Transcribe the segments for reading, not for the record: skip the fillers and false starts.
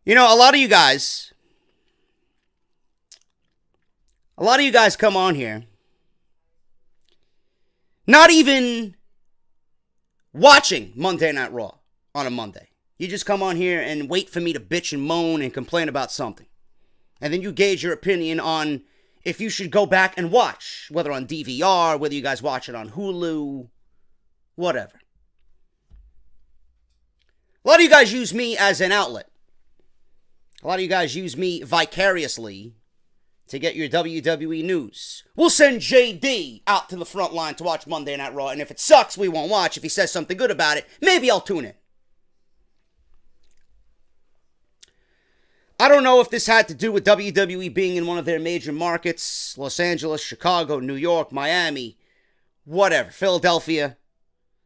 You know, a lot of you guys come on here not even watching Monday Night Raw on a Monday. You just come on here and wait for me to bitch and moan and complain about something. And then you gauge your opinion on if you should go back and watch, whether on DVR, whether you guys watch it on Hulu, whatever. A lot of you guys use me as an outlet. A lot of you guys use me vicariously to get your WWE news. We'll send JD out to the front line to watch Monday Night Raw, and if it sucks, we won't watch. If he says something good about it, maybe I'll tune in. I don't know if this had to do with WWE being in one of their major markets, Los Angeles, Chicago, New York, Miami, whatever, Philadelphia.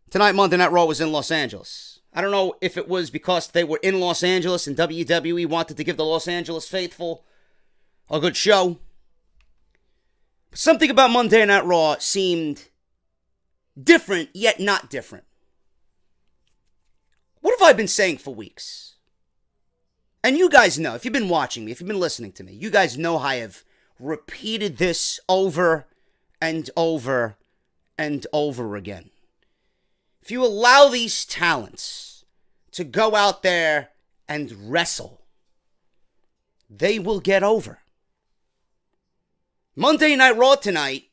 Tonight, Monday Night Raw was in Los Angeles. I don't know if it was because they were in Los Angeles and WWE wanted to give the Los Angeles faithful a good show. But something about Monday Night Raw seemed different, yet not different. What have I been saying for weeks? And you guys know, if you've been watching me, if you've been listening to me, you guys know I have repeated this over and over and over again. If you allow these talents to go out there and wrestle, they will get over. Monday Night Raw tonight,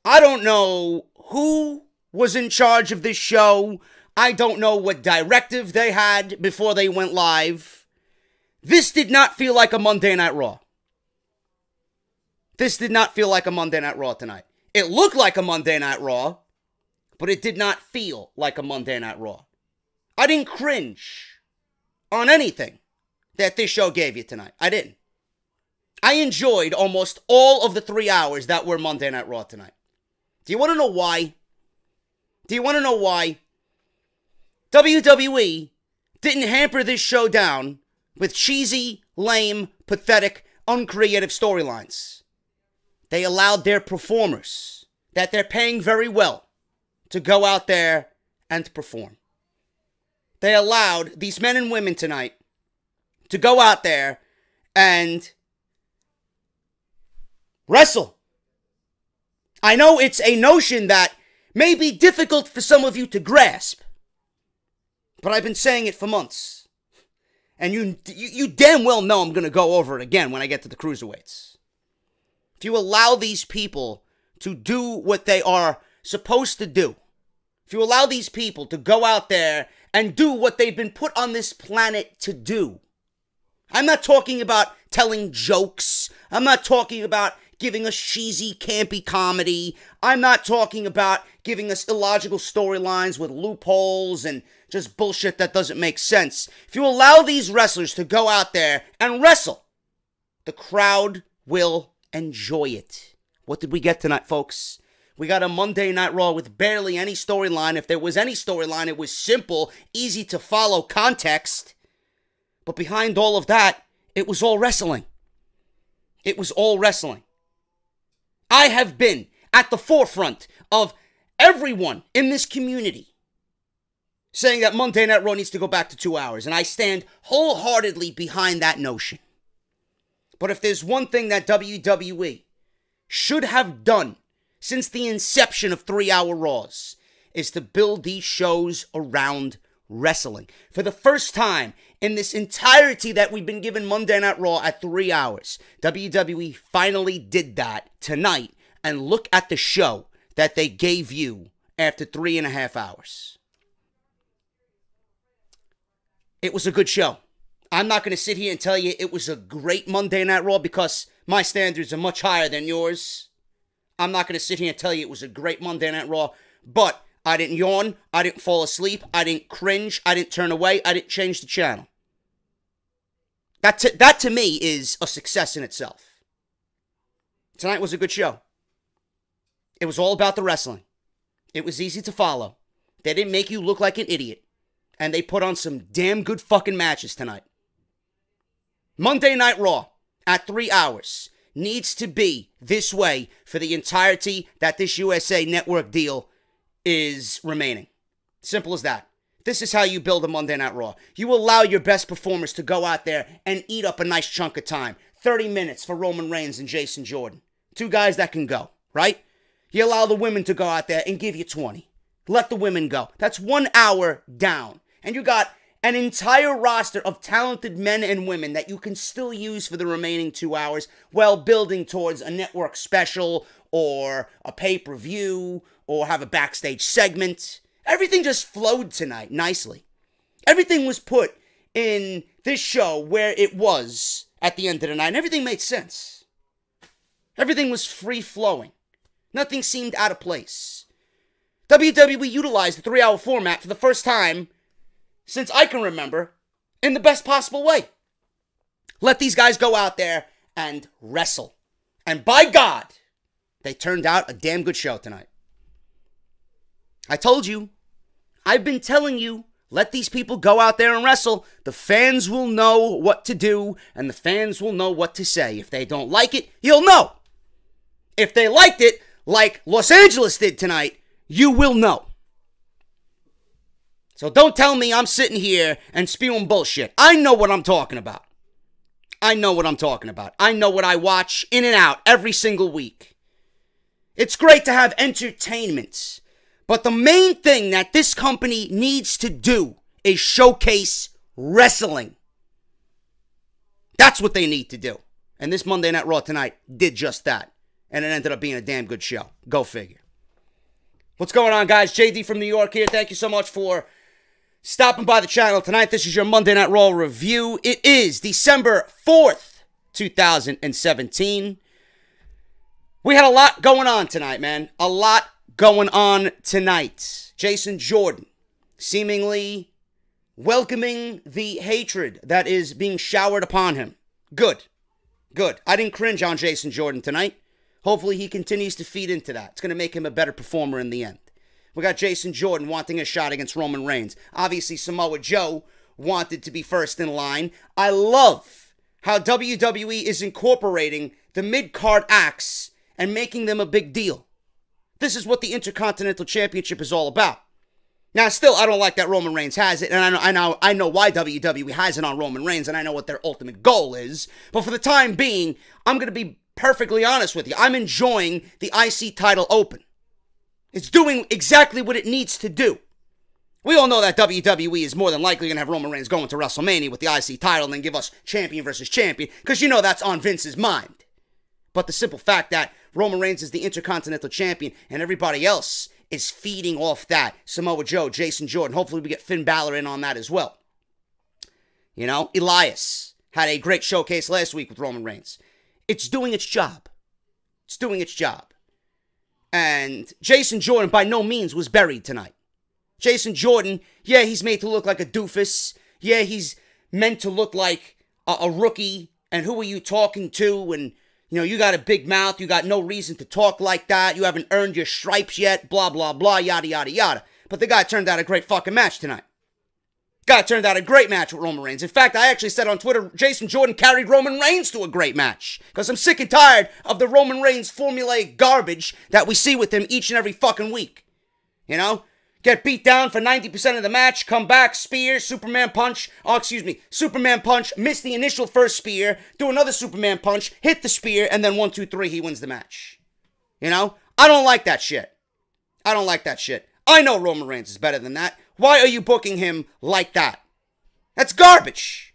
I don't know who was in charge of this show. I don't know what directive they had before they went live. This did not feel like a Monday Night Raw. This did not feel like a Monday Night Raw tonight. It looked like a Monday Night Raw, but it did not feel like a Monday Night Raw. I didn't cringe on anything that this show gave you tonight. I didn't. I enjoyed almost all of the 3 hours that were Monday Night Raw tonight. Do you want to know why? Do you want to know why? WWE didn't hamper this show down with cheesy, lame, pathetic, uncreative storylines. They allowed their performers, that they're paying very well, to go out there and perform. They allowed these men and women tonight to go out there and wrestle. I know it's a notion that may be difficult for some of you to grasp, but I've been saying it for months. And you damn well know I'm going to go over it again when I get to the cruiserweights. If you allow these people to do what they are supposed to do, if you allow these people to go out there and do what they've been put on this planet to do, I'm not talking about telling jokes. I'm not talking about giving us cheesy, campy comedy. I'm not talking about giving us illogical storylines with loopholes and just bullshit that doesn't make sense. If you allow these wrestlers to go out there and wrestle, the crowd will enjoy it. What did we get tonight, folks? We got a Monday Night Raw with barely any storyline. If there was any storyline, it was simple, easy to follow context. But behind all of that, it was all wrestling. It was all wrestling. I have been at the forefront of everyone in this community saying that Monday Night Raw needs to go back to 2 hours, and I stand wholeheartedly behind that notion. But if there's one thing that WWE should have done since the inception of 3-hour Raws, is to build these shows around wrestling. For the first time in this entirety that we've been given Monday Night Raw at 3 hours, WWE finally did that tonight, and look at the show that they gave you after 3.5 hours. It was a good show. I'm not going to sit here and tell you it was a great Monday Night Raw because my standards are much higher than yours. I'm not going to sit here and tell you it was a great Monday Night Raw, but I didn't yawn, I didn't fall asleep, I didn't cringe, I didn't turn away, I didn't change the channel. That to me is a success in itself. Tonight was a good show. It was all about the wrestling. It was easy to follow. They didn't make you look like an idiot. And they put on some damn good fucking matches tonight. Monday Night Raw at 3 hours needs to be this way for the entirety that this USA Network deal is remaining. Simple as that. This is how you build a Monday Night Raw. You allow your best performers to go out there and eat up a nice chunk of time. 30 minutes for Roman Reigns and Jason Jordan. Two guys that can go, right? You allow the women to go out there and give you 20. Let the women go. That's 1 hour down. And you got an entire roster of talented men and women that you can still use for the remaining 2 hours while building towards a network special or a pay-per-view or have a backstage segment. Everything just flowed tonight nicely. Everything was put in this show where it was at the end of the night, and everything made sense. Everything was free-flowing. Nothing seemed out of place. WWE utilized the 3-hour format for the first time since I can remember in the best possible way. Let these guys go out there and wrestle. And by God, they turned out a damn good show tonight. I told you. I've been telling you, let these people go out there and wrestle. The fans will know what to do, and the fans will know what to say. If they don't like it, you'll know. If they liked it, like Los Angeles did tonight, you will know. So don't tell me I'm sitting here and spewing bullshit. I know what I'm talking about. I know what I'm talking about. I know what I watch in and out every single week. It's great to have entertainment. But the main thing that this company needs to do is showcase wrestling. That's what they need to do. And this Monday Night Raw tonight did just that. And it ended up being a damn good show. Go figure. What's going on, guys? JD from New York here. Thank you so much for stopping by the channel tonight. This is your Monday Night Raw review. It is December 4th, 2017. We had a lot going on tonight, man. A lot going on tonight. Jason Jordan seemingly welcoming the hatred that is being showered upon him. Good. Good. I didn't cringe on Jason Jordan tonight. Hopefully he continues to feed into that. It's going to make him a better performer in the end. We got Jason Jordan wanting a shot against Roman Reigns. Obviously Samoa Joe wanted to be first in line. I love how WWE is incorporating the mid-card acts and making them a big deal. This is what the Intercontinental Championship is all about. Now, still, I don't like that Roman Reigns has it, and I know why WWE has it on Roman Reigns, and I know what their ultimate goal is. But for the time being, I'm going to be perfectly honest with you. I'm enjoying the IC title open. It's doing exactly what it needs to do. We all know that WWE is more than likely going to have Roman Reigns going to WrestleMania with the IC title and then give us champion versus champion, because you know that's on Vince's mind. But the simple fact that Roman Reigns is the Intercontinental Champion and everybody else is feeding off that. Samoa Joe, Jason Jordan. Hopefully we get Finn Balor in on that as well. You know, Elias had a great showcase last week with Roman Reigns. It's doing its job. It's doing its job. And Jason Jordan by no means was buried tonight. Jason Jordan, yeah, he's made to look like a doofus. Yeah, he's meant to look like a rookie. And who are you talking to? And you know, you got a big mouth. You got no reason to talk like that. You haven't earned your stripes yet. Blah, blah, blah, yada, yada, yada. But the guy turned out a great fucking match tonight. Guy turned out a great match with Roman Reigns. In fact, I actually said on Twitter, Jason Jordan carried Roman Reigns to a great match. Because I'm sick and tired of the Roman Reigns formulaic garbage that we see with him each and every fucking week. You know? Get beat down for 90% of the match, come back, spear, Superman punch, Superman punch, miss the initial first spear, do another Superman punch, hit the spear, and then 1, 2, 3, he wins the match. You know? I don't like that shit. I don't like that shit. I know Roman Reigns is better than that. Why are you booking him like that? That's garbage.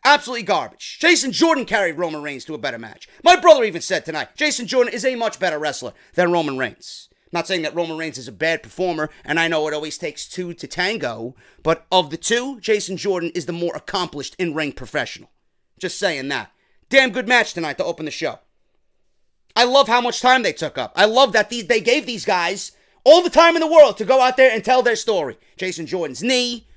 Absolutely garbage. Jason Jordan carried Roman Reigns to a better match. My brother even said tonight, Jason Jordan is a much better wrestler than Roman Reigns. Not saying that Roman Reigns is a bad performer, and I know it always takes two to tango, but of the two, Jason Jordan is the more accomplished in-ring professional. Just saying that. Damn good match tonight to open the show. I love how much time they took up. I love that they gave these guys all the time in the world to go out there and tell their story. Jason Jordan's knee,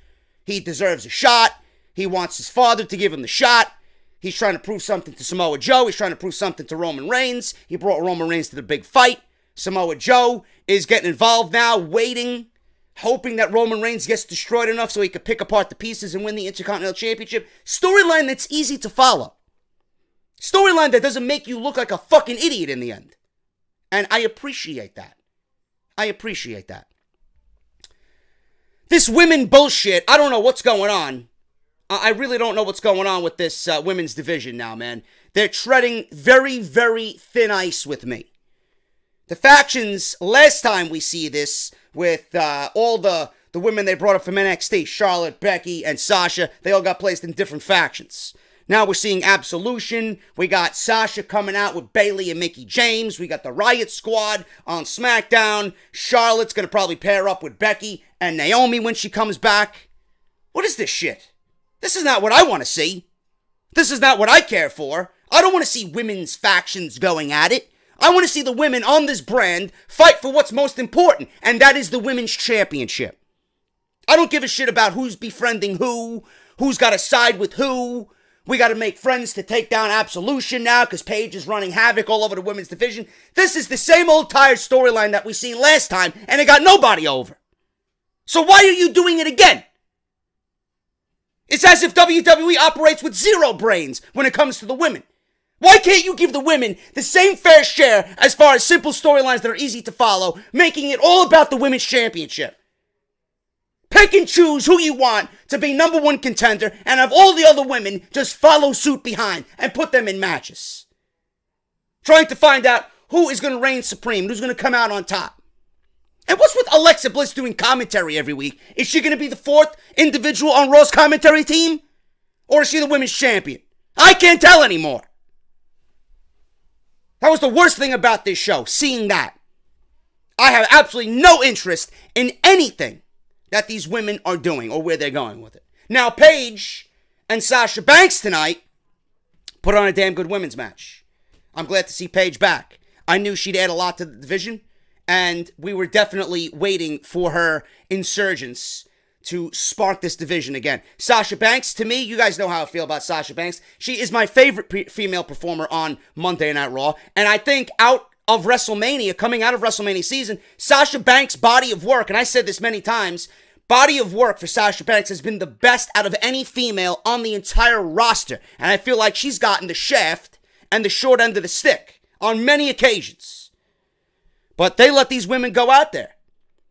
he deserves a shot. He wants his father to give him the shot. He's trying to prove something to Samoa Joe. He's trying to prove something to Roman Reigns. He brought Roman Reigns to the big fight. Samoa Joe is getting involved now, waiting, hoping that Roman Reigns gets destroyed enough so he could pick apart the pieces and win the Intercontinental Championship. Storyline that's easy to follow. Storyline that doesn't make you look like a fucking idiot in the end. And I appreciate that. I appreciate that. This women bullshit, I don't know what's going on. I really don't know what's going on with this women's division now, man. They're treading very, very thin ice with me. The factions, last time we see this with all the women they brought up from NXT, Charlotte, Becky, and Sasha, they all got placed in different factions. Now we're seeing Absolution. We got Sasha coming out with Bayley and Mickie James. We got the Riot Squad on SmackDown. Charlotte's going to probably pair up with Becky and Naomi when she comes back. What is this shit? This is not what I want to see. This is not what I care for. I don't want to see women's factions going at it. I want to see the women on this brand fight for what's most important, and that is the women's championship. I don't give a shit about who's befriending who's got to side with who. We got to make friends to take down Absolution now because Paige is running havoc all over the women's division. This is the same old tired storyline that we seen last time, and it got nobody over. So why are you doing it again? It's as if WWE operates with zero brains when it comes to the women. Why can't you give the women the same fair share as far as simple storylines that are easy to follow, making it all about the women's championship? Pick and choose who you want to be number one contender and have all the other women just follow suit behind and put them in matches. Trying to find out who is going to reign supreme, who's going to come out on top. And what's with Alexa Bliss doing commentary every week? Is she going to be the fourth individual on Raw's commentary team? Or is she the women's champion? I can't tell anymore. That was the worst thing about this show, seeing that. I have absolutely no interest in anything that these women are doing or where they're going with it. Now, Paige and Sasha Banks tonight put on a damn good women's match. I'm glad to see Paige back. I knew she'd add a lot to the division, and we were definitely waiting for her insurgence to spark this division again. Sasha Banks, to me, you guys know how I feel about Sasha Banks. She is my favorite female performer on Monday Night Raw, and I think out of WrestleMania, coming out of WrestleMania season, Sasha Banks' body of work, and I said this many times, body of work for Sasha Banks has been the best out of any female on the entire roster. And I feel like she's gotten the shaft and the short end of the stick on many occasions. But they let these women go out there.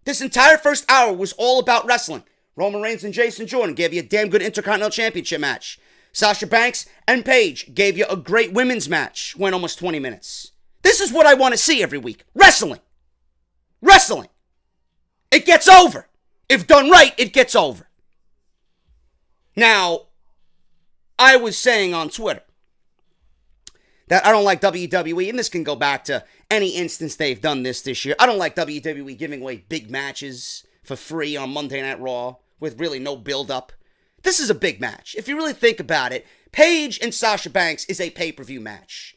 This entire first hour was all about wrestling. Roman Reigns and Jason Jordan gave you a damn good Intercontinental Championship match. Sasha Banks and Paige gave you a great women's match. Went almost 20 minutes. This is what I want to see every week. Wrestling. Wrestling. It gets over. If done right, it gets over. Now, I was saying on Twitter that I don't like WWE, and this can go back to any instance they've done this year. I don't like WWE giving away big matches for free on Monday Night Raw with really no build-up. This is a big match. If you really think about it, Paige and Sasha Banks is a pay-per-view match.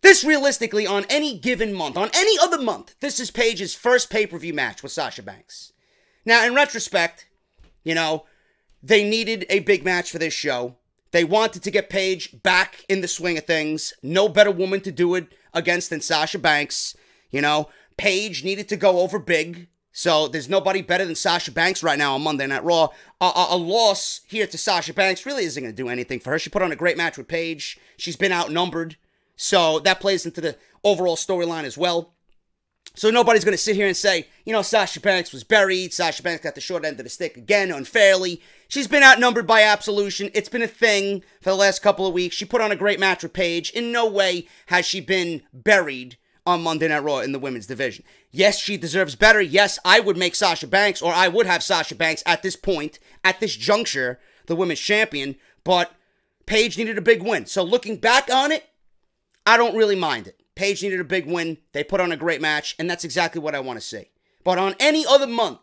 This, realistically, on any given month, on any other month, this is Paige's first pay-per-view match with Sasha Banks. Now, in retrospect, you know, they needed a big match for this show. They wanted to get Paige back in the swing of things. No better woman to do it against than Sasha Banks. You know, Paige needed to go over big. So there's nobody better than Sasha Banks right now on Monday Night Raw. A loss here to Sasha Banks really isn't going to do anything for her. She put on a great match with Paige. She's been outnumbered. So that plays into the overall storyline as well. So nobody's going to sit here and say, you know, Sasha Banks was buried. Sasha Banks got the short end of the stick again unfairly. She's been outnumbered by Absolution. It's been a thing for the last couple of weeks. She put on a great match with Paige. In no way has she been buried on Monday Night Raw in the women's division. Yes, she deserves better. Yes, I would make Sasha Banks, or I would have Sasha Banks at this point, at this juncture, the women's champion. But Paige needed a big win. So looking back on it, I don't really mind it. Paige needed a big win. They put on a great match, and that's exactly what I want to see. But on any other month,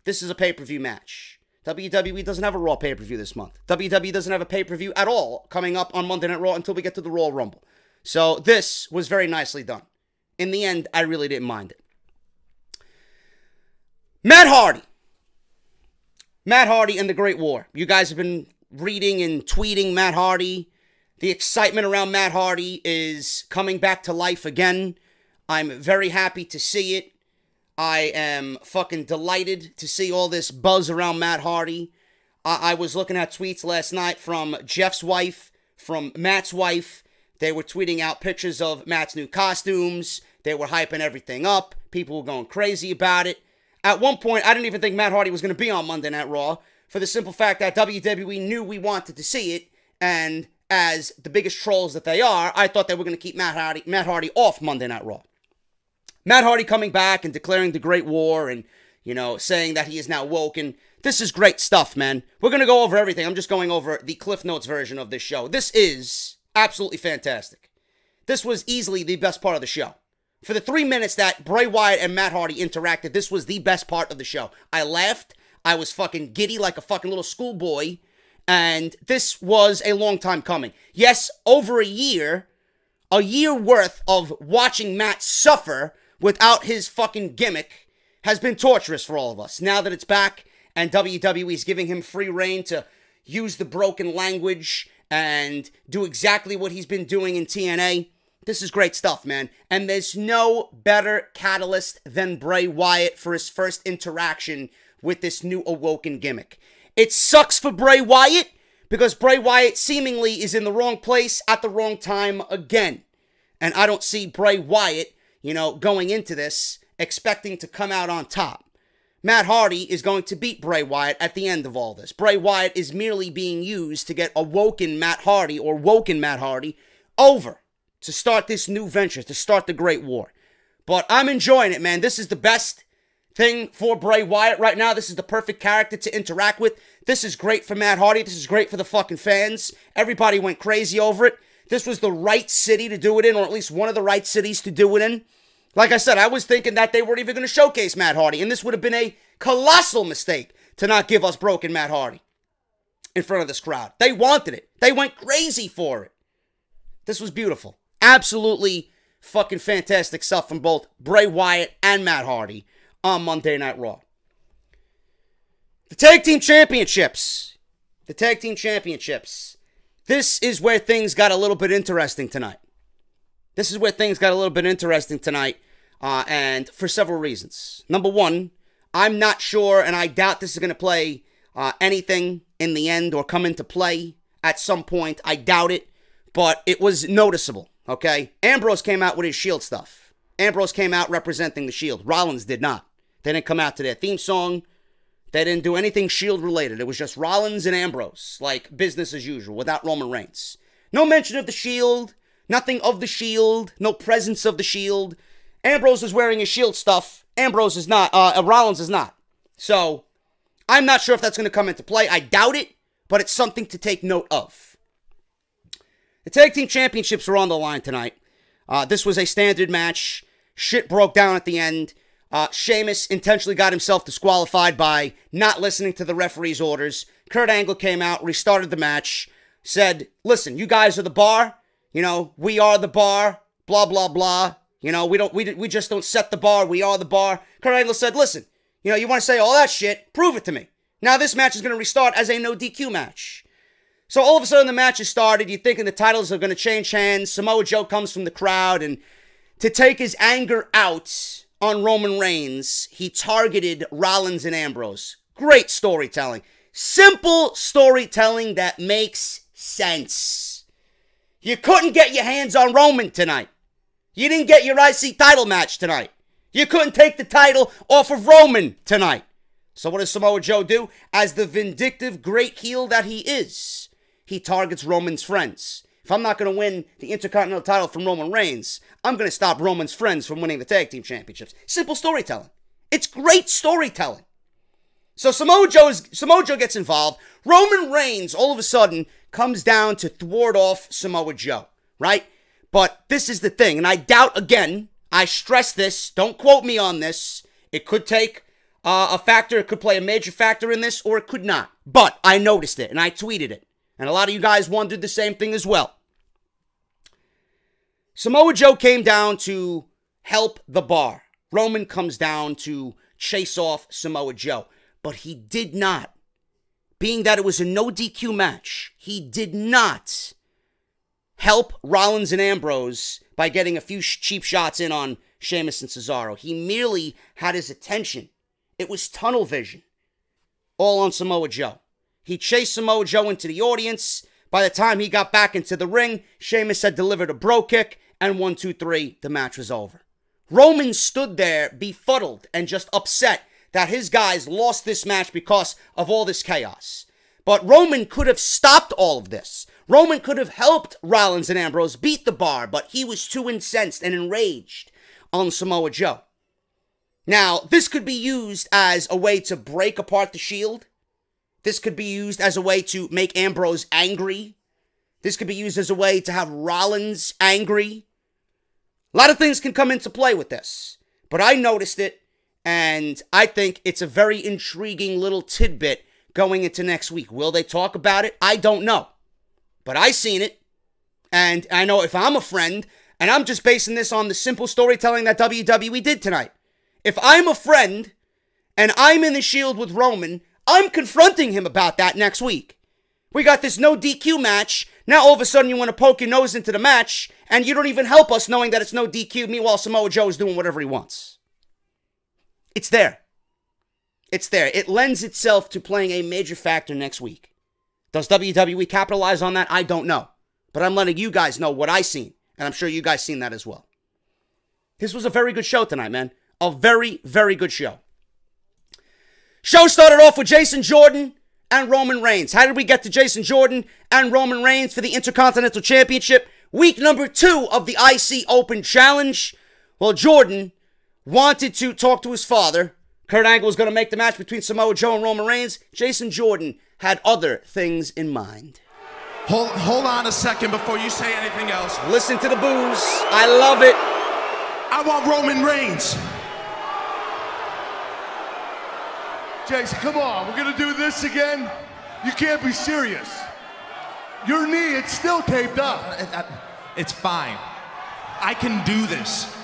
this is a pay-per-view match. WWE doesn't have a Raw pay-per-view this month. WWE doesn't have a pay-per-view at all coming up on Monday Night Raw until we get to the Royal Rumble. So this was very nicely done. In the end, I really didn't mind it. Matt Hardy. Matt Hardy and the Great War. You guys have been reading and tweeting Matt Hardy. The excitement around Matt Hardy is coming back to life again. I'm very happy to see it. I am fucking delighted to see all this buzz around Matt Hardy. I was looking at tweets last night from Jeff's wife, from Matt's wife. They were tweeting out pictures of Matt's new costumes. They were hyping everything up. People were going crazy about it. At one point, I didn't even think Matt Hardy was going to be on Monday Night Raw for the simple fact that WWE knew we wanted to see it, and as the biggest trolls that they are, I thought they were going to keep Matt Hardy off Monday Night Raw. Matt Hardy coming back and declaring the Great War and, saying that he is now woke, and this is great stuff, man. We're going to go over everything. I'm just going over the Cliff Notes version of this show. This is absolutely fantastic. This was easily the best part of the show. For the 3 minutes that Bray Wyatt and Matt Hardy interacted, this was the best part of the show. I laughed. I was fucking giddy like a fucking little schoolboy. And this was a long time coming. Yes, over a year worth of watching Matt suffer without his fucking gimmick has been torturous for all of us. Now that it's back and WWE is giving him free reign to use the broken language and do exactly what he's been doing in TNA, this is great stuff, man. And there's no better catalyst than Bray Wyatt for his first interaction with this new awoken gimmick. It sucks for Bray Wyatt because Bray Wyatt seemingly is in the wrong place at the wrong time again. And I don't see Bray Wyatt, going into this expecting to come out on top. Matt Hardy is going to beat Bray Wyatt at the end of all this. Bray Wyatt is merely being used to get awoken Matt Hardy or woken Matt Hardy over to start this new venture, to start the Great War. But I'm enjoying it, man. This is the best thing for Bray Wyatt right now. This is the perfect character to interact with. This is great for Matt Hardy. This is great for the fucking fans. Everybody went crazy over it. This was the right city to do it in, or at least one of the right cities to do it in. Like I said, I was thinking that they weren't even going to showcase Matt Hardy, and this would have been a colossal mistake to not give us broken Matt Hardy in front of this crowd. They wanted it. They went crazy for it. This was beautiful. Absolutely fucking fantastic stuff from both Bray Wyatt and Matt Hardy on Monday Night Raw. The Tag Team Championships. The Tag Team Championships. This is where things got a little bit interesting tonight. And for several reasons. Number one, I'm not sure, and I doubt this is going to play anything in the end or come into play at some point. I doubt it, but it was noticeable. Okay, Ambrose came out with his Shield stuff. Ambrose came out representing the Shield. Rollins did not. They didn't come out to their theme song. They didn't do anything Shield related. It was just Rollins and Ambrose, like business as usual, without Roman Reigns. No mention of the Shield, nothing of the Shield, no presence of the Shield. Ambrose is wearing his Shield stuff. Ambrose is not. Rollins is not. So, I'm not sure if that's going to come into play. I doubt it, but it's something to take note of. The Tag Team Championships are on the line tonight. This was a standard match. Shit broke down at the end. Sheamus intentionally got himself disqualified by not listening to the referee's orders. Kurt Angle came out, restarted the match, said, listen, you guys are the bar. We are the bar. Blah, blah, blah. We just don't set the bar. We are the bar. Kurt Angle said, listen, you want to say all that shit? Prove it to me. Now this match is going to restart as a no DQ match. So all of a sudden the match has started. You're thinking the titles are going to change hands. Samoa Joe comes from the crowd, and to take his anger out on Roman Reigns, he targeted Rollins and Ambrose. Great storytelling. Simple storytelling that makes sense. You couldn't get your hands on Roman tonight. You didn't get your IC title match tonight. You couldn't take the title off of Roman tonight. So what does Samoa Joe do? As the vindictive great heel that he is, he targets Roman's friends. If I'm not going to win the Intercontinental title from Roman Reigns, I'm going to stop Roman's friends from winning the Tag Team Championships. Simple storytelling. It's great storytelling. So Samoa Joe gets involved. Roman Reigns, all of a sudden, comes down to thwart off Samoa Joe, right? But this is the thing, and I doubt, again, I stress this, don't quote me on this. It could take a factor, it could play a major factor in this, or it could not. But I noticed it, and I tweeted it. And a lot of you guys wondered the same thing as well. Samoa Joe came down to help the bar. Roman comes down to chase off Samoa Joe. But he did not. Being that it was a no DQ match, he did not help Rollins and Ambrose by getting a few cheap shots in on Sheamus and Cesaro. He merely had his attention. It was tunnel vision. All on Samoa Joe. He chased Samoa Joe into the audience. By the time he got back into the ring, Sheamus had delivered a bro kick, and 1, 2, 3, the match was over. Roman stood there befuddled and just upset that his guys lost this match because of all this chaos. But Roman could have stopped all of this. Roman could have helped Rollins and Ambrose beat the Bar, but he was too incensed and enraged on Samoa Joe. Now, this could be used as a way to break apart the Shield. This could be used as a way to make Ambrose angry. This could be used as a way to have Rollins angry. A lot of things can come into play with this. But I noticed it, and I think it's a very intriguing little tidbit going into next week. Will they talk about it? I don't know. But I seen it, and I know if I'm a friend, and I'm just basing this on the simple storytelling that WWE did tonight. If I'm a friend, and I'm in the Shield with Roman, I'm confronting him about that next week. We got this no DQ match. Now all of a sudden you want to poke your nose into the match, and you don't even help us knowing that it's no DQ. Meanwhile, Samoa Joe is doing whatever he wants. It's there. It's there. It lends itself to playing a major factor next week. Does WWE capitalize on that? I don't know. But I'm letting you guys know what I seen. And I'm sure you guys seen that as well. This was a very good show tonight, man. A very, very good show. Show started off with Jason Jordan and Roman Reigns. How did we get to Jason Jordan and Roman Reigns for the Intercontinental Championship? Week number 2 of the IC Open Challenge. Well, Jordan wanted to talk to his father. Kurt Angle was going to make the match between Samoa Joe and Roman Reigns. Jason Jordan had other things in mind. Hold on a second before you say anything else. Listen to the boos. I love it. I want Roman Reigns. Jason, come on. We're going to do this again? You can't be serious. Your knee, it's still taped up. It's fine. I can do this.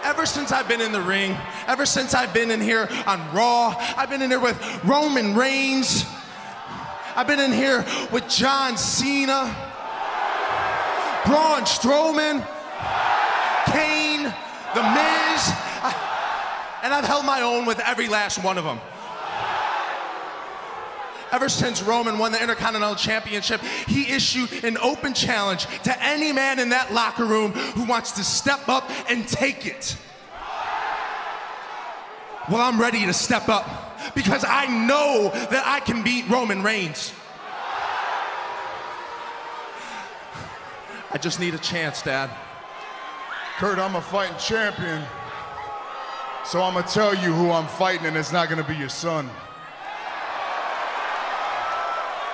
Ever since I've been in the ring, ever since I've been in here on Raw, I've been in here with Roman Reigns. I've been in here with John Cena, Braun Strowman, Kane, The Miz, and I've held my own with every last one of them. Ever since Roman won the Intercontinental Championship, he issued an open challenge to any man in that locker room who wants to step up and take it. Well, I'm ready to step up because I know that I can beat Roman Reigns. I just need a chance, Dad. Kurt, I'm a fighting champion. So I'm going to tell you who I'm fighting, and it's not going to be your son.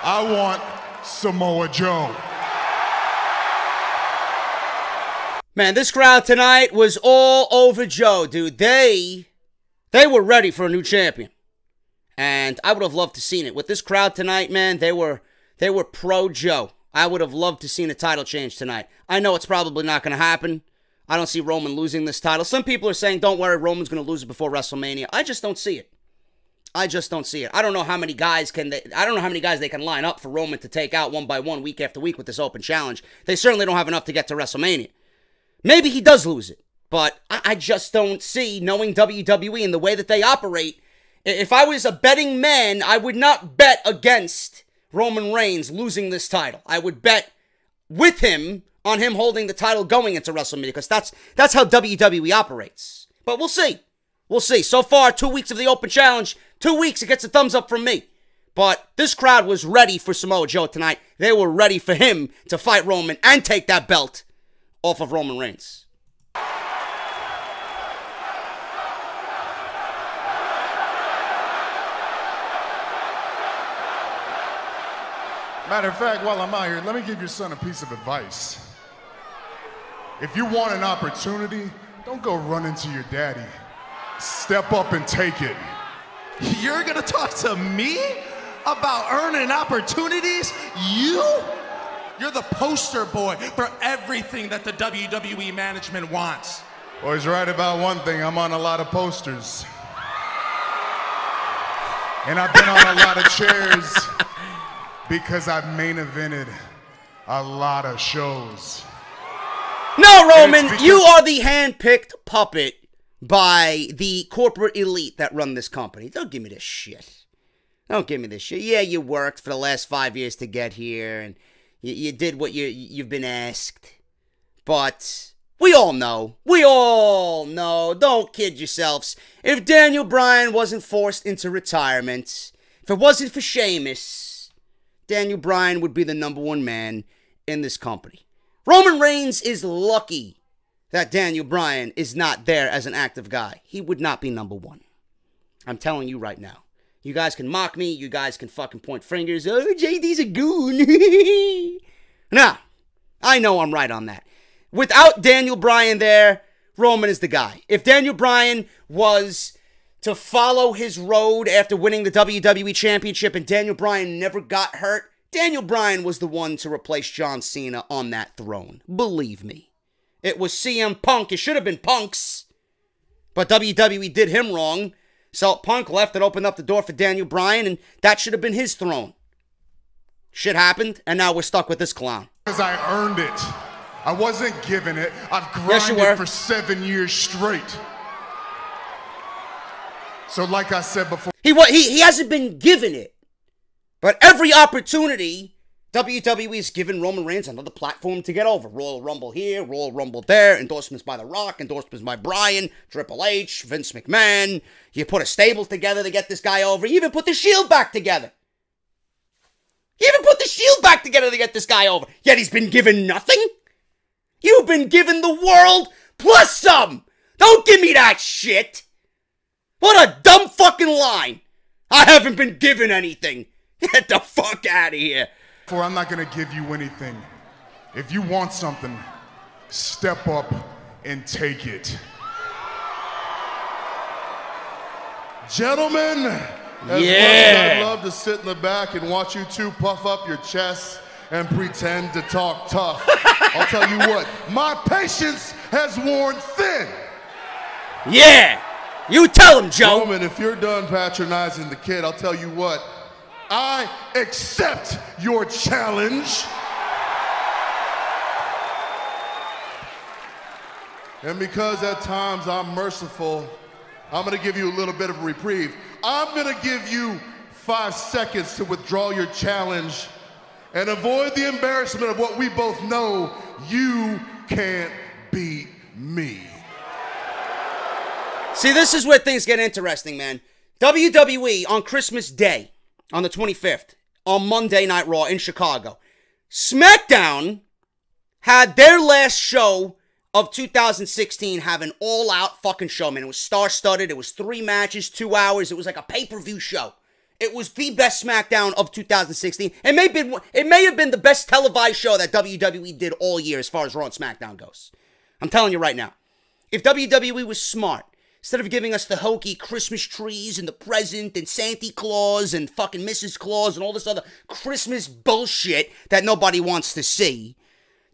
I want Samoa Joe. Man, this crowd tonight was all over Joe, dude. They were ready for a new champion. And I would have loved to seen it. With this crowd tonight, man, they were pro Joe. I would have loved to seen a title change tonight. I know it's probably not going to happen. I don't see Roman losing this title. Some people are saying, don't worry, Roman's going to lose it before WrestleMania. I just don't see it. I just don't see it. I don't know how many guys they can line up for Roman to take out one by one, week after week with this open challenge. They certainly don't have enough to get to WrestleMania. Maybe he does lose it, but I just don't see, knowing WWE and the way that they operate, if I was a betting man, I would not bet against Roman Reigns losing this title. I would bet with him on him holding the title going into WrestleMania, because that's how WWE operates. But we'll see. We'll see. So far, 2 weeks of the Open Challenge, 2 weeks, it gets a thumbs up from me. But this crowd was ready for Samoa Joe tonight. They were ready for him to fight Roman and take that belt off of Roman Reigns. Matter of fact, while I'm out here, let me give your son a piece of advice. If you want an opportunity, don't go running to your daddy. Step up and take it. You're gonna talk to me about earning opportunities? You're the poster boy for everything that the WWE management wants. Well, he's right about one thing. I'm on a lot of posters. And I've been on a lot of chairs because I've main evented a lot of shows. No, Roman, you are the hand-picked puppet by the corporate elite that run this company. Don't give me this shit. Don't give me this shit. Yeah, you worked for the last 5 years to get here, and you did what you've been asked. But We all know. We all know. Don't kid yourselves. If Daniel Bryan wasn't forced into retirement, if it wasn't for Sheamus, Daniel Bryan would be the #1 man in this company. Roman Reigns is lucky that Daniel Bryan is not there as an active guy. He would not be #1. I'm telling you right now. You guys can mock me. You guys can fucking point fingers. Oh, JD's a goon. Nah, I know I'm right on that. Without Daniel Bryan there, Roman is the guy. If Daniel Bryan was to follow his road after winning the WWE Championship and Daniel Bryan never got hurt, Daniel Bryan was the one to replace John Cena on that throne. Believe me. It was CM Punk. It should have been Punk's. But WWE did him wrong. So Punk left and opened up the door for Daniel Bryan, and that should have been his throne. Shit happened, and now we're stuck with this clown. Because I earned it. I wasn't given it. I've grinded for 7 years straight. So like I said before. He hasn't been given it. But every opportunity, WWE has given Roman Reigns another platform to get over. Royal Rumble here, Royal Rumble there, endorsements by The Rock, endorsements by Bryan, Triple H, Vince McMahon. You put a stable together to get this guy over. You even put the Shield back together. You even put the Shield back together to get this guy over. Yet he's been given nothing? You've been given the world plus some. Don't give me that shit. What a dumb fucking line. I haven't been given anything. Get the fuck out of here. For I'm not going to give you anything. If you want something, step up and take it. Gentlemen, as much as I'd love to sit in the back and watch you two puff up your chests and pretend to talk tough, I'll tell you what, my patience has worn thin. Yeah, you tell him, Joe. Roman, if you're done patronizing the kid, I'll tell you what, I accept your challenge. And because at times I'm merciful, I'm gonna give you a little bit of a reprieve. I'm gonna give you 5 seconds to withdraw your challenge and avoid the embarrassment of what we both know. You can't beat me. See, this is where things get interesting, man. WWE on Christmas Day, on the 25th, on Monday Night Raw in Chicago. SmackDown had their last show of 2016 have an all-out fucking show, man. It was star-studded. It was 3 matches, 2 hours. It was like a pay-per-view show. It was the best SmackDown of 2016. It may have been the best televised show that WWE did all year as far as Raw and SmackDown goes. I'm telling you right now. If WWE was smart, instead of giving us the hokey Christmas trees and the present and Santa Claus and fucking Mrs. Claus and all this other Christmas bullshit that nobody wants to see,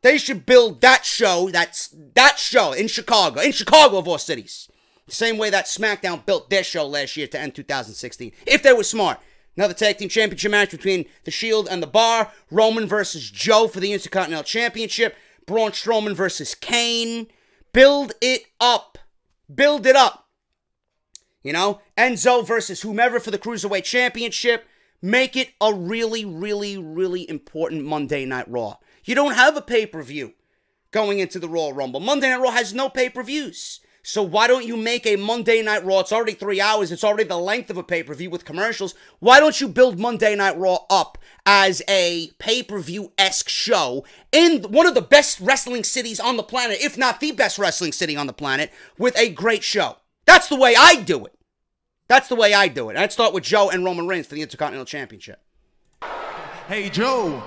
they should build that show, that show in Chicago of all cities. The same way that SmackDown built their show last year to end 2016. If they were smart. Another tag team championship match between The Shield and The Bar. Roman versus Joe for the Intercontinental Championship. Braun Strowman versus Kane. Build it up. Build it up. You know, Enzo versus whomever for the Cruiserweight Championship. Make it a really, really, really important Monday Night Raw. You don't have a pay-per-view going into the Royal Rumble. Monday Night Raw has no pay-per-views. So why don't you make a Monday Night Raw? It's already 3 hours. It's already the length of a pay-per-view with commercials. Why don't you build Monday Night Raw up as a pay-per-view-esque show in one of the best wrestling cities on the planet, if not the best wrestling city on the planet, with a great show? That's the way I do it. That's the way I do it. And I'd start with Joe and Roman Reigns for the Intercontinental Championship. Hey, Joe,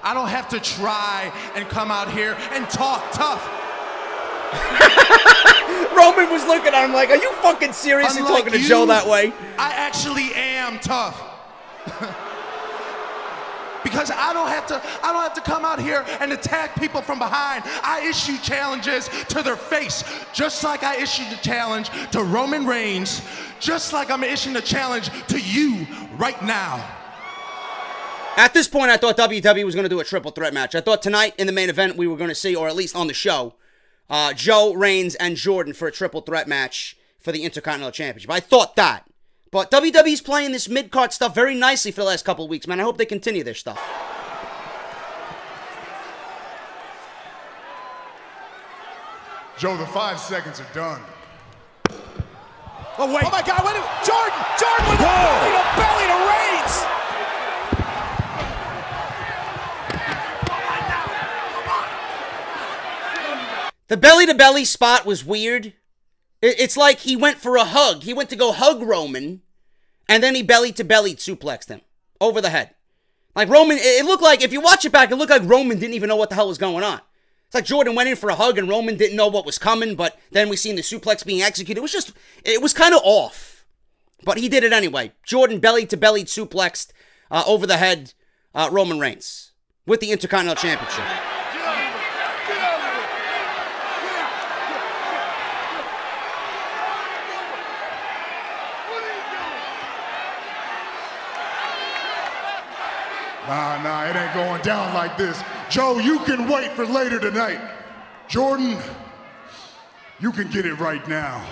I don't have to try and come out here and talk tough. Roman was looking at him like, are you fucking serious in talking to Joe that way? I actually am tough. Because I don't have to come out here and attack people from behind. I issue challenges to their face, just like I issued a challenge to Roman Reigns, just like I'm issuing a challenge to you right now. At this point, I thought WWE was going to do a triple threat match. I thought tonight in the main event we were going to see, or at least on the show, Joe, Reigns, and Jordan for a triple threat match for the Intercontinental Championship. I thought that. But WWE's playing this mid-card stuff very nicely for the last couple of weeks, man. I hope they continue their stuff. Joe, the 5 seconds are done. Oh, wait. Oh, my God. Wait a minute. Jordan with a belly to Reigns. The belly-to-belly spot was weird. It's like he went for a hug. He went to go hug Roman, and then he belly-to-belly suplexed him over the head. Like Roman, it looked like, if you watch it back, it looked like Roman didn't even know what the hell was going on. It's like Jordan went in for a hug and Roman didn't know what was coming, but then we seen the suplex being executed. It was kind of off. But he did it anyway. Jordan belly-to-belly suplexed over the head Roman Reigns with the Intercontinental Championship. Nah, it ain't going down like this. Joe, you can wait for later tonight. Jordan, you can get it right now.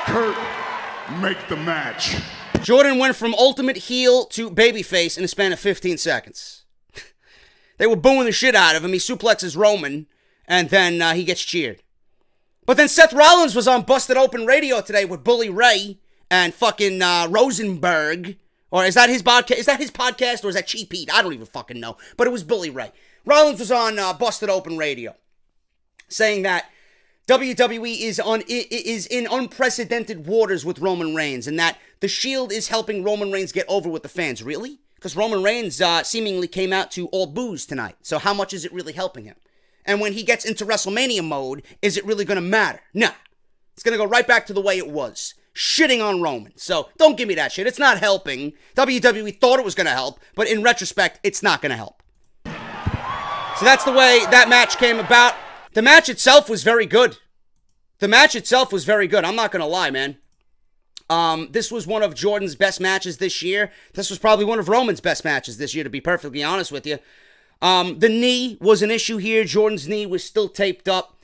Kurt, make the match. Jordan went from ultimate heel to babyface in a span of 15 seconds. They were booing the shit out of him. He suplexes Roman, and then he gets cheered. But then Seth Rollins was on Busted Open Radio today with Bully Ray and fucking Rosenberg. Or is that his podcast? Is that his podcast or is that Cheap Heat? I don't even fucking know. But it was Bully Ray. Rollins was on Busted Open Radio saying that WWE is in unprecedented waters with Roman Reigns and that the Shield is helping Roman Reigns get over with the fans. Really? Because Roman Reigns seemingly came out to all booze tonight. So how much is it really helping him? And when he gets into WrestleMania mode, is it really going to matter? Nah. It's going to go right back to the way it was. Shitting on Roman. So don't give me that shit. It's not helping. WWE thought it was going to help, but in retrospect, it's not going to help. So that's the way that match came about. The match itself was very good. I'm not going to lie, man. This was one of Jordan's best matches this year. This was probably one of Roman's best matches this year, to be perfectly honest with you. The knee was an issue here. Jordan's knee was still taped up.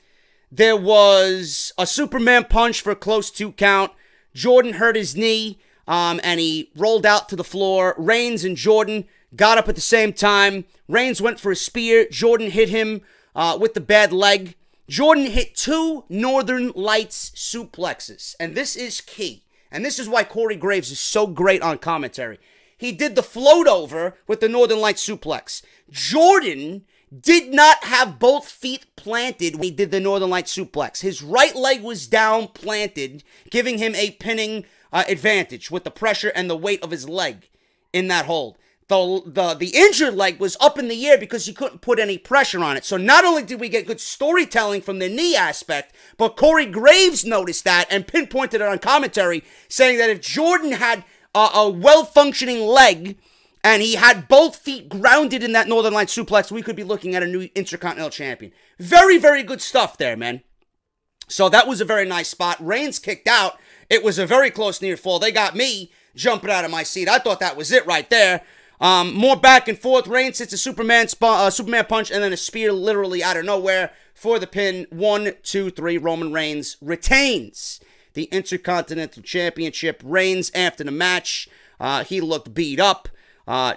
There was a Superman punch for a close 2 count. Jordan hurt his knee, and he rolled out to the floor. Reigns and Jordan got up at the same time. Reigns went for a spear. Jordan hit him with the bad leg. Jordan hit 2 Northern Lights suplexes, and this is key. And this is why Corey Graves is so great on commentary. He did the float over with the Northern Lights suplex. Jordan did not have both feet planted when he did the Northern Light suplex. His right leg was down planted, giving him a pinning advantage with the pressure and the weight of his leg in that hold. The injured leg was up in the air because he couldn't put any pressure on it. So not only did we get good storytelling from the knee aspect, but Corey Graves noticed that and pinpointed it on commentary, saying that if Jordan had a well-functioning leg and he had both feet grounded in that Northern Light suplex, we could be looking at a new Intercontinental Champion. Very, very good stuff there, man. So that was a very nice spot. Reigns kicked out. It was a very close near fall. They got me jumping out of my seat. I thought that was it right there. More back and forth. Reigns hits a Superman punch and then a spear literally out of nowhere for the pin. 1, 2, 3. Roman Reigns retains the Intercontinental Championship. Reigns, after the match, he looked beat up.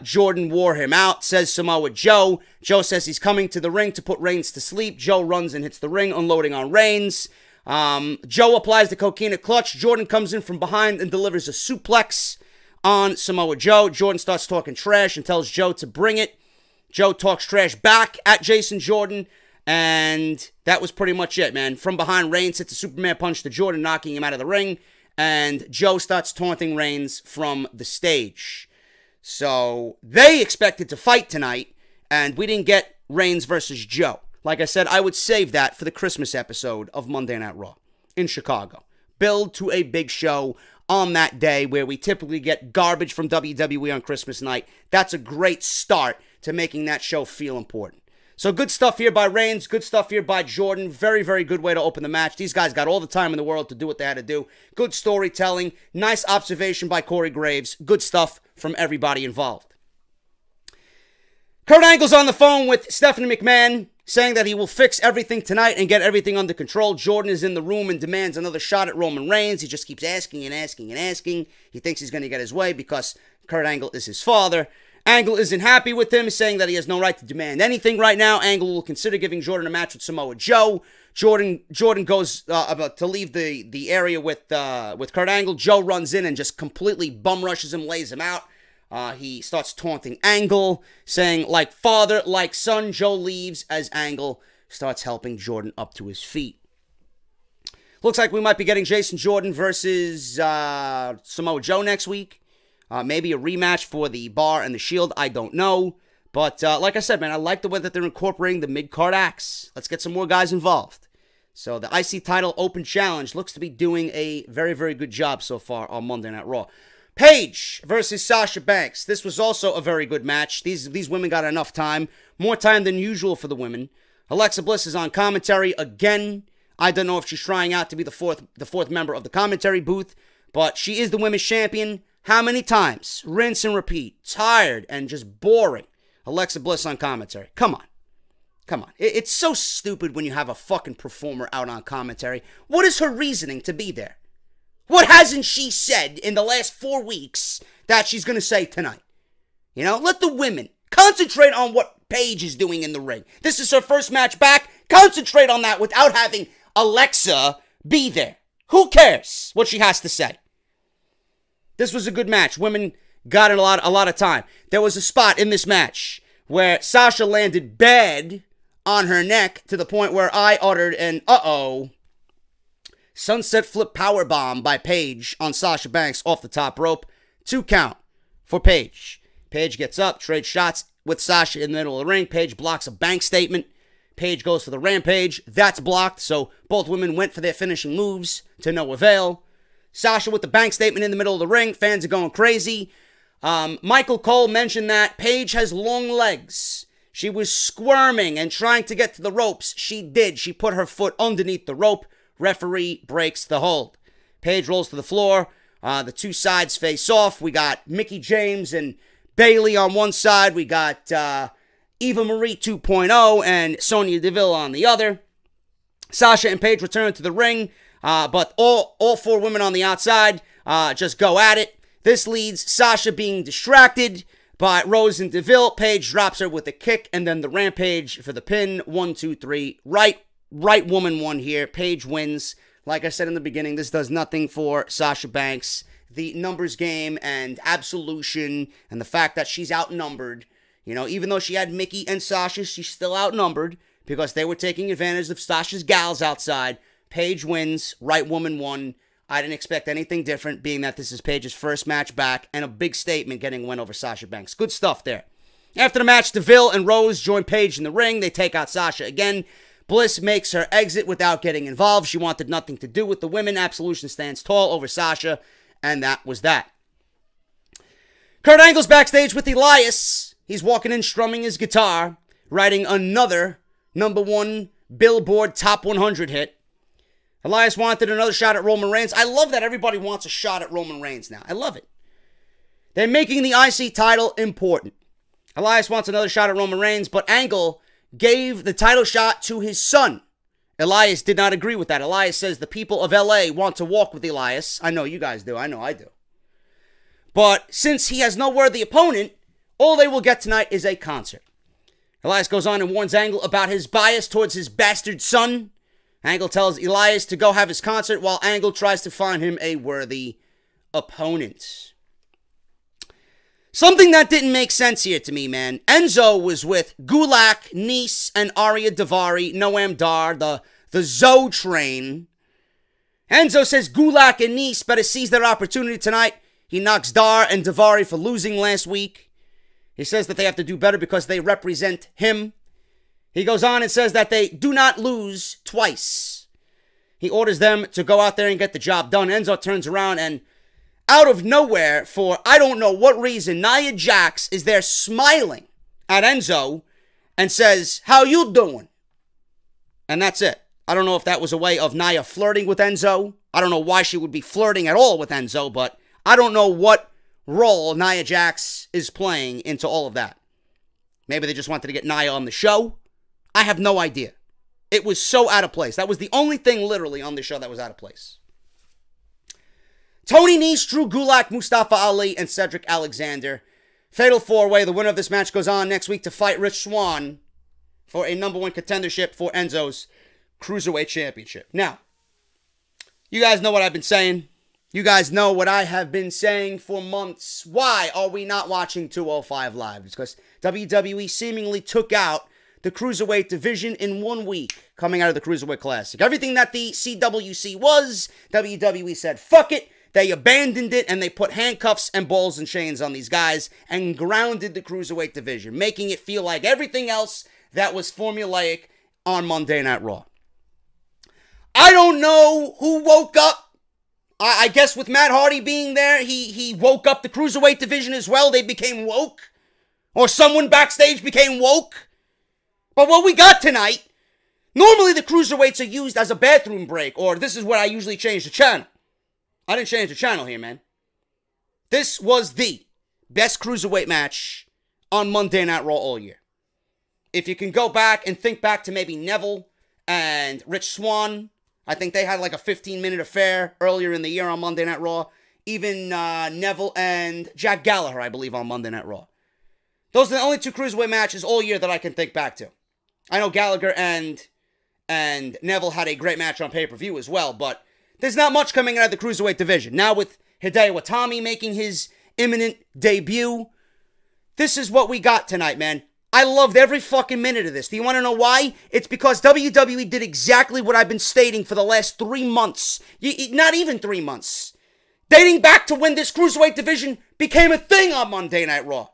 Jordan wore him out, says Samoa Joe. Joe says he's coming to the ring to put Reigns to sleep. Joe runs and hits the ring, unloading on Reigns. Joe applies the coquina clutch. Jordan comes in from behind and delivers a suplex on Samoa Joe. Jordan starts talking trash and tells Joe to bring it. Joe talks trash back at Jason Jordan, and that was pretty much it, man. From behind, Reigns hits a Superman punch to Jordan, knocking him out of the ring, and Joe starts taunting Reigns from the stage. So they expected to fight tonight, and we didn't get Reigns versus Joe. Like I said, I would save that for the Christmas episode of Monday Night Raw in Chicago. Build to a big show on that day where we typically get garbage from WWE on Christmas night. That's a great start to making that show feel important. So good stuff here by Reigns. Good stuff here by Jordan. Very, very good way to open the match. These guys got all the time in the world to do what they had to do. Good storytelling. Nice observation by Corey Graves. Good stuff from everybody involved. Kurt Angle's on the phone with Stephanie McMahon, saying that he will fix everything tonight and get everything under control. Jordan is in the room and demands another shot at Roman Reigns. He just keeps asking and asking and asking. He thinks he's going to get his way because Kurt Angle is his father. Angle isn't happy with him, saying that he has no right to demand anything right now. Angle will consider giving Jordan a match with Samoa Joe. Jordan goes about to leave the area with Kurt Angle. Joe runs in and just completely bum rushes him, lays him out. He starts taunting Angle, saying, like father, like son. Joe leaves as Angle starts helping Jordan up to his feet. Looks like we might be getting Jason Jordan versus Samoa Joe next week. Maybe a rematch for the Bar and the Shield. I don't know. But like I said, man, I like the way that they're incorporating the mid-card acts. Let's get some more guys involved. So the IC title open challenge looks to be doing a very, very good job so far on Monday Night Raw. Paige versus Sasha Banks. This was also a very good match. These women got enough time. More time than usual for the women. Alexa Bliss is on commentary again. I don't know if she's trying out to be the fourth member of the commentary booth, but she is the women's champion. How many times? Rinse and repeat. Tired and just boring. Alexa Bliss on commentary. Come on. Come on. It's so stupid when you have a fucking performer out on commentary. What is her reasoning to be there? What hasn't she said in the last 4 weeks that she's going to say tonight? You know, let the women concentrate on what Paige is doing in the ring. This is her first match back. Concentrate on that without having Alexa be there. Who cares what she has to say? This was a good match. Women got in a lot of time. There was a spot in this match where Sasha landed bad on her neck to the point where I uttered an uh-oh. Sunset flip powerbomb by Paige on Sasha Banks off the top rope. 2 count for Paige. Paige gets up, trades shots with Sasha in the middle of the ring. Paige blocks a bank statement. Paige goes for the rampage. That's blocked, so both women went for their finishing moves to no avail. Sasha with the bank statement in the middle of the ring. Fans are going crazy. Michael Cole mentioned that Paige has long legs. She was squirming and trying to get to the ropes. She did. She put her foot underneath the rope. Referee breaks the hold. Paige rolls to the floor. The two sides face off. We got Mickie James and Bayley on one side. We got Eva Marie 2.0 and Sonya Deville on the other. Sasha and Paige return to the ring. But all 4 women on the outside just go at it. This leads Sasha being distracted by Rose and Deville. Paige drops her with a kick and then the rampage for the pin. 1, 2, 3. Right woman won here. Paige wins. Like I said in the beginning, this does nothing for Sasha Banks. The numbers game and absolution and the fact that she's outnumbered. You know, even though she had Mickie and Sasha, she's still outnumbered because they were taking advantage of Sasha's gals outside. Paige wins. Right woman won. I didn't expect anything different, being that this is Paige's first match back, and a big statement getting a win over Sasha Banks. Good stuff there. After the match, Deville and Rose join Paige in the ring. They take out Sasha again. Bliss makes her exit without getting involved. She wanted nothing to do with the women. Absolution stands tall over Sasha, and that was that. Kurt Angle's backstage with Elias. He's walking in strumming his guitar, writing another #1 Billboard Top 100 hit. Elias wanted another shot at Roman Reigns. I love that everybody wants a shot at Roman Reigns now. I love it. They're making the IC title important. Elias wants another shot at Roman Reigns, but Angle gave the title shot to his son. Elias did not agree with that. Elias says the people of LA want to walk with Elias. I know you guys do. I know I do. But since he has no worthy opponent, all they will get tonight is a concert. Elias goes on and warns Angle about his bias towards his bastard son. Angle tells Elias to go have his concert while Angle tries to find him a worthy opponent. Something that didn't make sense here to me, man. Enzo was with Gulak, Nice, and Arya Daivari, Noam Dar, the Zoe train. Enzo says Gulak and Nice better seize their opportunity tonight. He knocks Dar and Daivari for losing last week. He says that they have to do better because they represent him. He goes on and says that they do not lose twice. He orders them to go out there and get the job done. Enzo turns around and out of nowhere, for I don't know what reason, Nia Jax is there smiling at Enzo and says, "How you doing?" And that's it. I don't know if that was a way of Nia flirting with Enzo. I don't know why she would be flirting at all with Enzo, but I don't know what role Nia Jax is playing into all of that. Maybe they just wanted to get Nia on the show. I have no idea. It was so out of place. That was the only thing literally on the show that was out of place. Tony Nese, Drew Gulak, Mustafa Ali, and Cedric Alexander Fatal 4-way. The winner of this match goes on next week to fight Rich Swann for a #1 contendership for Enzo's Cruiserweight Championship. Now, you guys know what I've been saying. You guys know what I have been saying for months. Why are we not watching 205 Live? It's because WWE seemingly took out the Cruiserweight division in 1 week coming out of the Cruiserweight Classic. Everything that the CWC was, WWE said, fuck it. They abandoned it, and they put handcuffs and balls and chains on these guys and grounded the Cruiserweight division, making it feel like everything else that was formulaic on Monday Night Raw. I don't know who woke up. I guess with Matt Hardy being there, he woke up the Cruiserweight division as well. They became woke. Or someone backstage became woke. But what we got tonight, normally the Cruiserweights are used as a bathroom break, or this is where I usually change the channel. I didn't change the channel here, man. This was the best Cruiserweight match on Monday Night Raw all year. If you can go back and think back to maybe Neville and Rich Swann, I think they had like a 15-minute affair earlier in the year on Monday Night Raw. Even Neville and Jack Gallagher, I believe, on Monday Night Raw. Those are the only 2 Cruiserweight matches all year that I can think back to. I know Gallagher and Neville had a great match on pay-per-view as well, but there's not much coming out of the Cruiserweight division. Now with Hideo Itami making his imminent debut, this is what we got tonight, man. I loved every fucking minute of this. Do you want to know why? It's because WWE did exactly what I've been stating for the last 3 months. Not even 3 months. Dating back to when this Cruiserweight division became a thing on Monday Night Raw.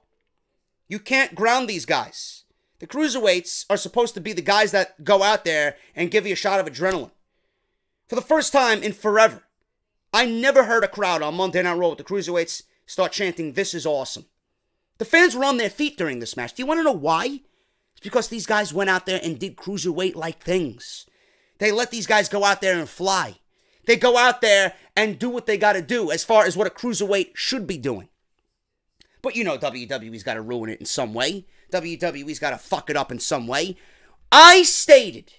You can't ground these guys. The Cruiserweights are supposed to be the guys that go out there and give you a shot of adrenaline. For the first time in forever, I never heard a crowd on Monday Night Raw with the Cruiserweights start chanting, "This is awesome." The fans were on their feet during this match. Do you want to know why? It's because these guys went out there and did Cruiserweight-like things. They let these guys go out there and fly. They go out there and do what they got to do as far as what a Cruiserweight should be doing. But you know WWE's got to ruin it in some way. WWE's got to fuck it up in some way. I stated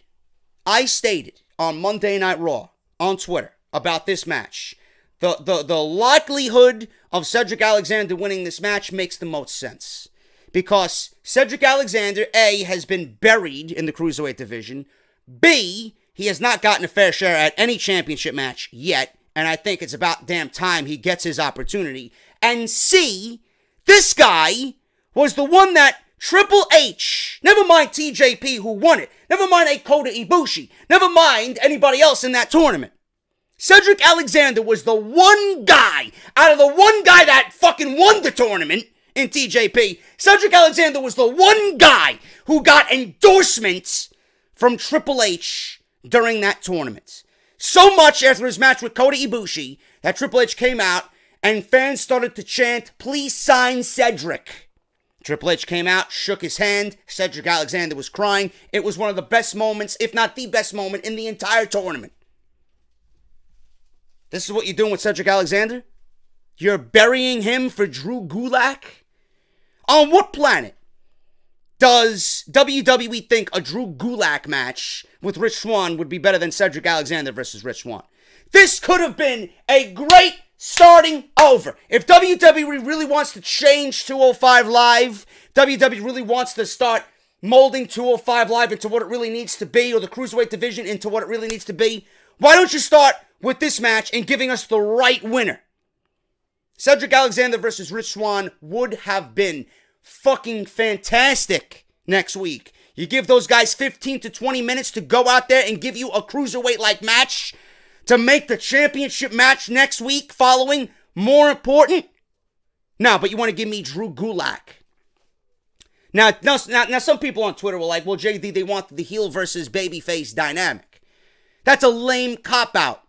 on Monday Night Raw on Twitter about this match. The likelihood of Cedric Alexander winning this match makes the most sense. Because Cedric Alexander, A, has been buried in the Cruiserweight division. B, he has not gotten a fair share at any championship match yet. And I think it's about damn time he gets his opportunity. And C, this guy was the one that Triple H, never mind TJP who won it, never mind Kota Ibushi, never mind anybody else in that tournament. Cedric Alexander was the one guy, out of the one guy that fucking won the tournament in TJP, Cedric Alexander was the one guy who got endorsements from Triple H during that tournament. So much after his match with Kota Ibushi that Triple H came out and fans started to chant, "Please sign Cedric." Triple H came out, shook his hand. Cedric Alexander was crying. It was one of the best moments, if not the best moment, in the entire tournament. This is what you're doing with Cedric Alexander? You're burying him for Drew Gulak? On what planet does WWE think a Drew Gulak match with Rich Swann would be better than Cedric Alexander versus Rich Swann? This could have been a great starting over. If WWE really wants to change 205 Live, WWE really wants to start molding 205 Live into what it really needs to be, or the Cruiserweight division into what it really needs to be, why don't you start with this match and giving us the right winner? Cedric Alexander versus Rich Swann would have been fucking fantastic next week. You give those guys 15 to 20 minutes to go out there and give you a Cruiserweight-like match to make the championship match next week following more important? No, but you want to give me Drew Gulak. Now, some people on Twitter were like, well, JD, they want the heel versus babyface dynamic. That's a lame cop-out.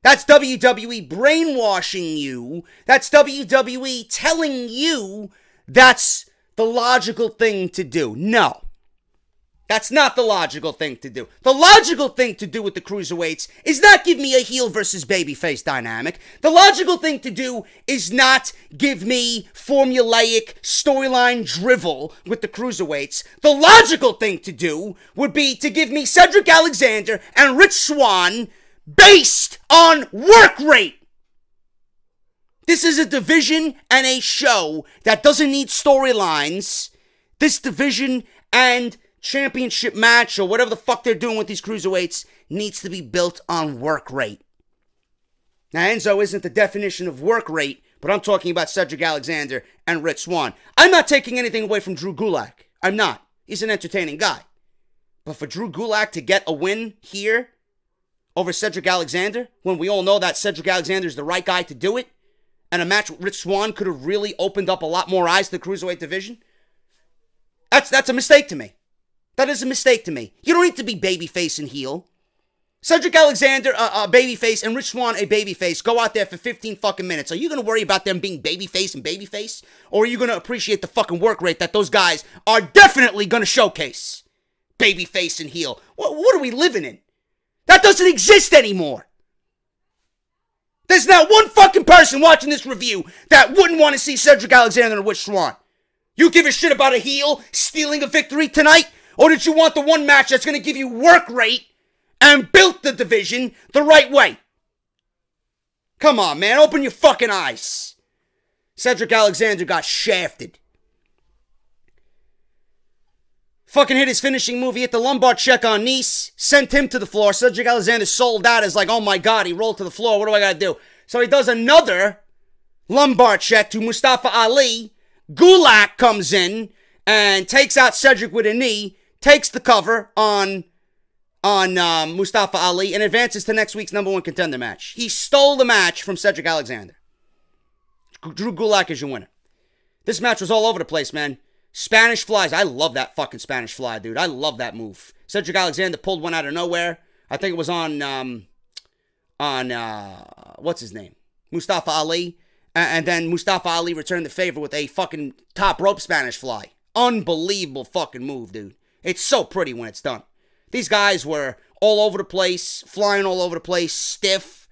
That's WWE brainwashing you. That's WWE telling you that's the logical thing to do. No. That's not the logical thing to do. The logical thing to do with the Cruiserweights is not give me a heel versus babyface dynamic. The logical thing to do is not give me formulaic storyline drivel with the Cruiserweights. The logical thing to do would be to give me Cedric Alexander and Rich Swann based on work rate. This is a division and a show that doesn't need storylines. This division and championship match, or whatever the fuck they're doing with these cruiserweights, needs to be built on work rate. Now, Enzo isn't the definition of work rate, but I'm talking about Cedric Alexander and Rich Swann. I'm not taking anything away from Drew Gulak. I'm not. He's an entertaining guy. But for Drew Gulak to get a win here over Cedric Alexander, when we all know that Cedric Alexander is the right guy to do it, and a match with Rich Swann could have really opened up a lot more eyes to the cruiserweight division, that's a mistake to me. That is a mistake to me. You don't need to be babyface and heel. Cedric Alexander, a babyface, and Rich Swann, a babyface, go out there for 15 fucking minutes. Are you going to worry about them being babyface and babyface? Or are you going to appreciate the fucking work rate that those guys are definitely going to showcase? Babyface and heel. What are we living in? That doesn't exist anymore. There's not one fucking person watching this review that wouldn't want to see Cedric Alexander and Rich Swann. You give a shit about a heel stealing a victory tonight? Or did you want the one match that's going to give you work rate and built the division the right way? Come on, man. Open your fucking eyes. Cedric Alexander got shafted. Fucking hit his finishing move. He hit the lumbar check on Nice. Sent him to the floor. Cedric Alexander sold out as like, oh my God, he rolled to the floor. What do I got to do? So he does another lumbar check to Mustafa Ali. Gulak comes in and takes out Cedric with a knee. Takes the cover on Mustafa Ali and advances to next week's #1 contender match. He stole the match from Cedric Alexander. Drew Gulak is your winner. This match was all over the place, man. Spanish flies. I love that fucking Spanish fly, dude. I love that move. Cedric Alexander pulled one out of nowhere. I think it was on what's his name? Mustafa Ali. And then Mustafa Ali returned the favor with a fucking top rope Spanish fly. Unbelievable fucking move, dude. It's so pretty when it's done. These guys were all over the place, flying all over the place, stiff.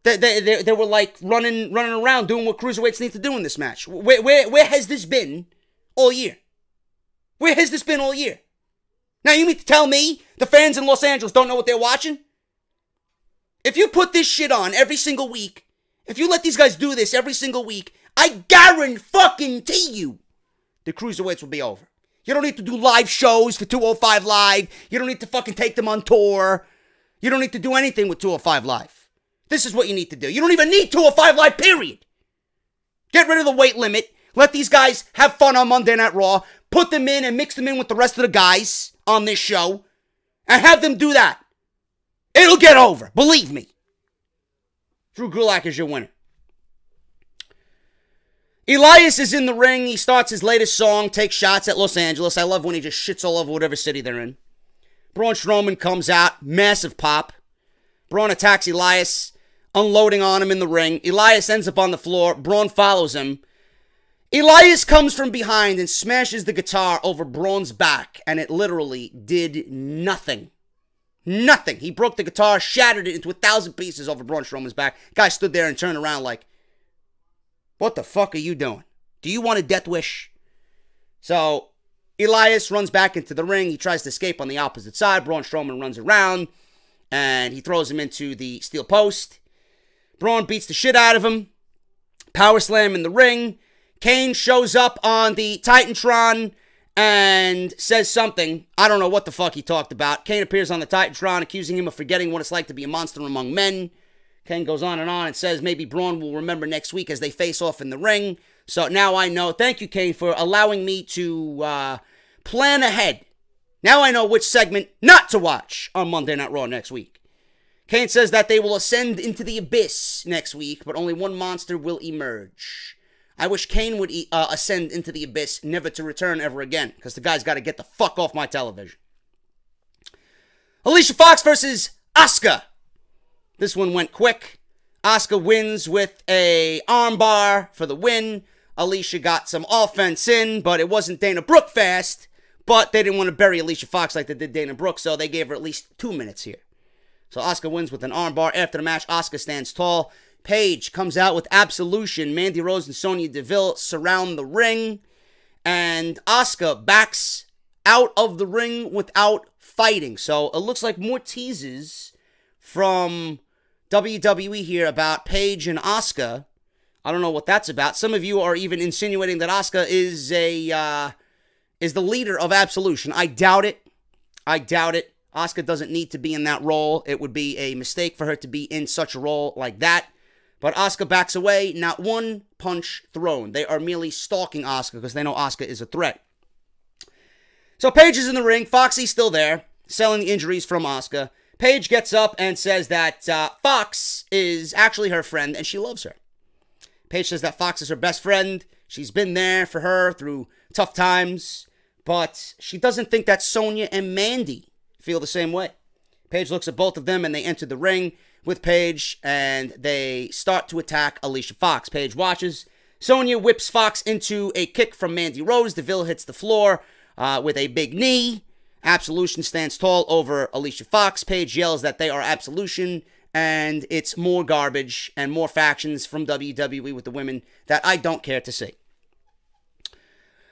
They were like running around doing what cruiserweights need to do in this match. Where has this been all year? Where has this been all year? Now you mean to tell me the fans in Los Angeles don't know what they're watching? If you put this shit on every single week, if you let these guys do this every single week, I guarantee you the cruiserweights will be over. You don't need to do live shows for 205 Live. You don't need to fucking take them on tour. You don't need to do anything with 205 Live. This is what you need to do. You don't even need 205 Live, period. Get rid of the weight limit. Let these guys have fun on Monday Night Raw. Put them in and mix them in with the rest of the guys on this show. And have them do that. It'll get over. Believe me. Drew Gulak is your winner. Elias is in the ring. He starts his latest song, Take Shots at Los Angeles. I love when he just shits all over whatever city they're in. Braun Strowman comes out. Massive pop. Braun attacks Elias, unloading on him in the ring. Elias ends up on the floor. Braun follows him. Elias comes from behind and smashes the guitar over Braun's back, and it literally did nothing. Nothing. He broke the guitar, shattered it into 1,000 pieces over Braun Strowman's back. Guy stood there and turned around like, what the fuck are you doing? Do you want a death wish? So, Elias runs back into the ring. He tries to escape on the opposite side. Braun Strowman runs around, and he throws him into the steel post. Braun beats the shit out of him. Power slam in the ring. Kane shows up on the Titantron and says something. I don't know what the fuck he talked about. Kane appears on the Titantron, accusing him of forgetting what it's like to be a monster among men. Kane goes on and says maybe Braun will remember next week as they face off in the ring. So now I know. Thank you, Kane, for allowing me to plan ahead. Now I know which segment not to watch on Monday Night Raw next week. Kane says that they will ascend into the abyss next week, but only one monster will emerge. I wish Kane would ascend into the abyss, never to return ever again, because the guy's got to get the fuck off my television. Alicia Fox versus Asuka. This one went quick. Asuka wins with a armbar for the win. Alicia got some offense in, but it wasn't Dana Brooke fast. But they didn't want to bury Alicia Fox like they did Dana Brooke, so they gave her at least 2 minutes here. So Asuka wins with an armbar. After the match, Asuka stands tall. Paige comes out with Absolution. Mandy Rose and Sonya Deville surround the ring. And Asuka backs out of the ring without fighting. So it looks like more teases from WWE here about Paige and Asuka. I don't know what that's about. Some of you are even insinuating that Asuka is the leader of Absolution. I doubt it. I doubt it. Asuka doesn't need to be in that role. It would be a mistake for her to be in such a role like that. But Asuka backs away, not one punch thrown. They are merely stalking Asuka because they know Asuka is a threat. So Paige is in the ring. Foxy's still there, selling the injuries from Asuka. Paige gets up and says that Fox is actually her friend and she loves her. Paige says that Fox is her best friend. She's been there for her through tough times. But she doesn't think that Sonya and Mandy feel the same way. Paige looks at both of them and they enter the ring with Paige and they start to attack Alicia Fox. Paige watches. Sonya whips Fox into a kick from Mandy Rose. Deville hits the floor with a big knee. Absolution stands tall over Alicia Fox. Paige yells that they are Absolution, and it's more garbage and more factions from WWE with the women that I don't care to see.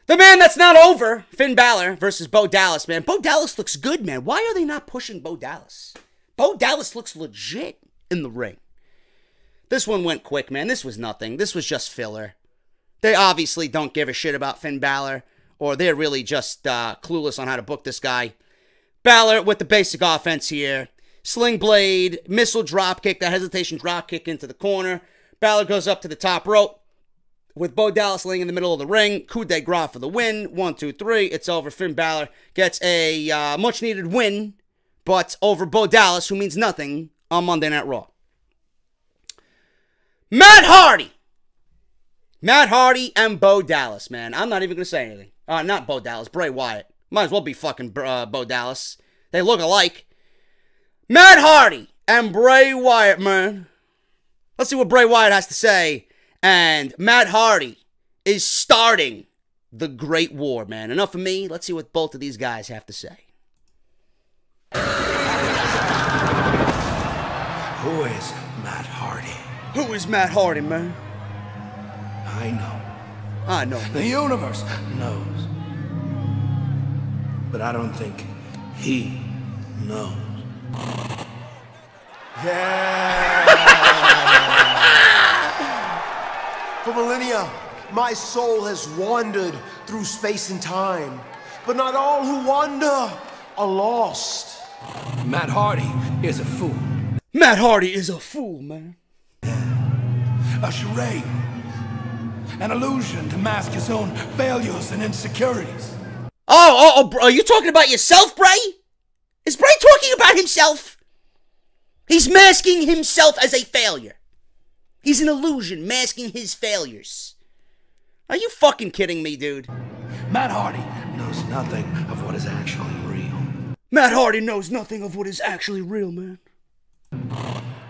The man that's not over, Finn Balor versus Bo Dallas, man. Bo Dallas looks good, man. Why are they not pushing Bo Dallas? Bo Dallas looks legit in the ring. This one went quick, man. This was nothing. This was just filler. They obviously don't give a shit about Finn Balor, or they're really just clueless on how to book this guy. Balor with the basic offense here. Sling blade, missile dropkick, that hesitation dropkick into the corner. Balor goes up to the top rope with Bo Dallas laying in the middle of the ring. Coup de grace for the win. 1, 2, 3. It's over. Finn Balor gets a much-needed win, but over Bo Dallas, who means nothing on Monday Night Raw. Matt Hardy. Matt Hardy and Bo Dallas, man. I'm not even going to say anything. Not Bo Dallas, Bray Wyatt. Might as well be fucking Bo Dallas. They look alike. Matt Hardy and Bray Wyatt, man. Let's see what Bray Wyatt has to say. And Matt Hardy is starting the Great War, man. Enough of me. Let's see what both of these guys have to say. Who is Matt Hardy? Who is Matt Hardy, man? I know. I know. The universe knows. But I don't think he knows. Yeah! For millennia, my soul has wandered through space and time. But not all who wander are lost. Matt Hardy is a fool. Matt Hardy is a fool, man. A charade. An illusion to mask his own failures and insecurities. Are you talking about yourself, Bray? Is Bray talking about himself? He's masking himself as a failure. He's an illusion, masking his failures. Are you fucking kidding me, dude? Matt Hardy knows nothing of what is actually real. Matt Hardy knows nothing of what is actually real, man.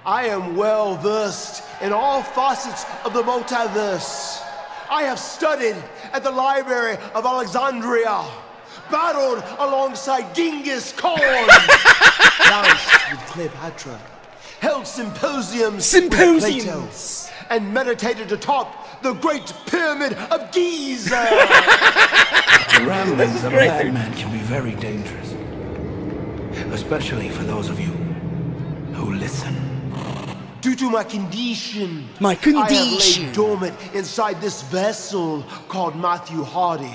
I am well versed in all facets of the multiverse. I have studied at the Library of Alexandria, battled alongside Genghis Khan, danced with Cleopatra, held symposiums with Plato, and meditated atop the Great Pyramid of Giza. The ramblings of a madman can be very dangerous, especially for those of you who listen. Due to my condition, I have laid dormant inside this vessel called Matthew Hardy.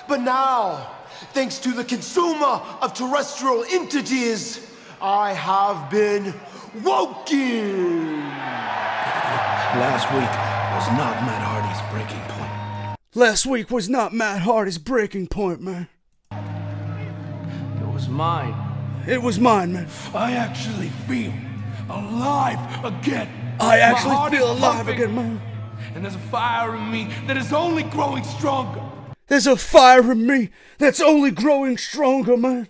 But now, thanks to the consumer of terrestrial entities, I have been woken. Last week was not Matt Hardy's breaking point. Last week was not Matt Hardy's breaking point, man. It was mine. It was mine, man. I actually feel alive again. I actually feel alive again, man. And there's a fire in me that is only growing stronger. There's a fire in me that's only growing stronger, man.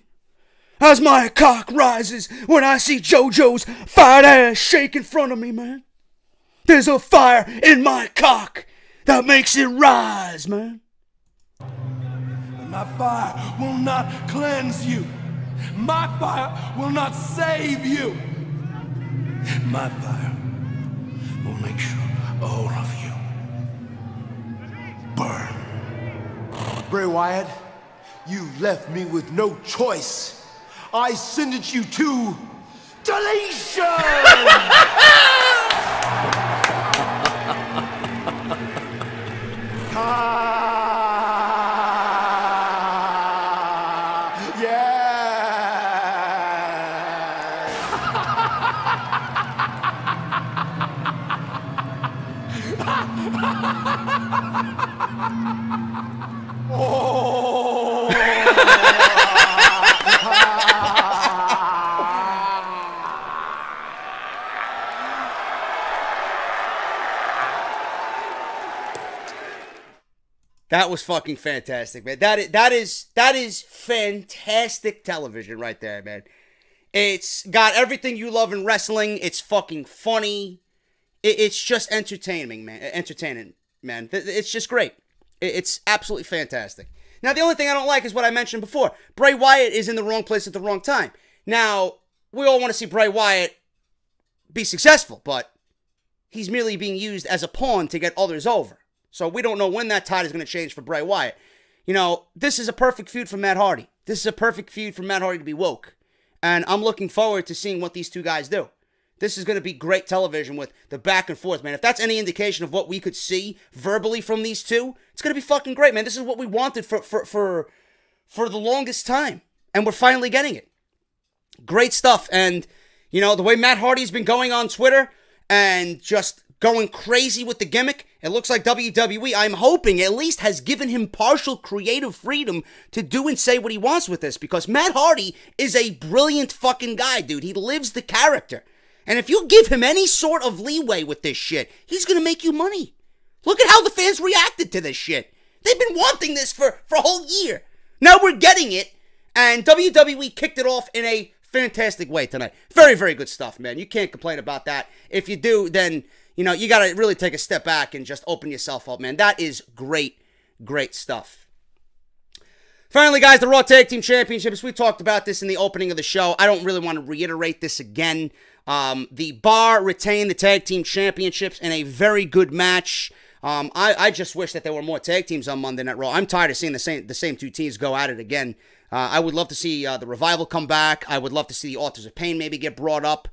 As my cock rises when I see JoJo's fat ass shake in front of me, man. There's a fire in my cock that makes it rise, man. But my fire will not cleanse you. My fire will not save you. My fire will make sure all of you burn. Bray Wyatt, you left me with no choice. I sentence you to deletion! That was fucking fantastic, man. That is fantastic television right there, man. It's got everything you love in wrestling. It's fucking funny. It's just entertaining, man. It's just great. It's absolutely fantastic. Now, the only thing I don't like is what I mentioned before. Bray Wyatt is in the wrong place at the wrong time. Now, we all want to see Bray Wyatt be successful, but he's merely being used as a pawn to get others over. So we don't know when that tide is going to change for Bray Wyatt. You know, this is a perfect feud for Matt Hardy. This is a perfect feud for Matt Hardy to be woke. And I'm looking forward to seeing what these two guys do. This is going to be great television with the back and forth, man. If that's any indication of what we could see verbally from these two, it's going to be fucking great, man. This is what we wanted for the longest time. And we're finally getting it. Great stuff. And, you know, the way Matt Hardy's been going on Twitter and just going crazy with the gimmick, it looks like WWE, I'm hoping, at least has given him partial creative freedom to do and say what he wants with this, because Matt Hardy is a brilliant fucking guy, dude. He lives the character. And if you give him any sort of leeway with this shit, he's going to make you money. Look at how the fans reacted to this shit. They've been wanting this for a whole year. Now we're getting it, and WWE kicked it off in a fantastic way tonight. Very, very good stuff, man. You can't complain about that. If you do, then, you know, you got to really take a step back and just open yourself up, man. That is great, great stuff. Finally, guys, the Raw Tag Team Championships. We talked about this in the opening of the show. I don't really want to reiterate this again. The Bar retained the Tag Team Championships in a very good match. I just wish that there were more tag teams on Monday Night Raw. I'm tired of seeing the same two teams go at it again. I would love to see the Revival come back. I would love to see the Authors of Pain maybe get brought up.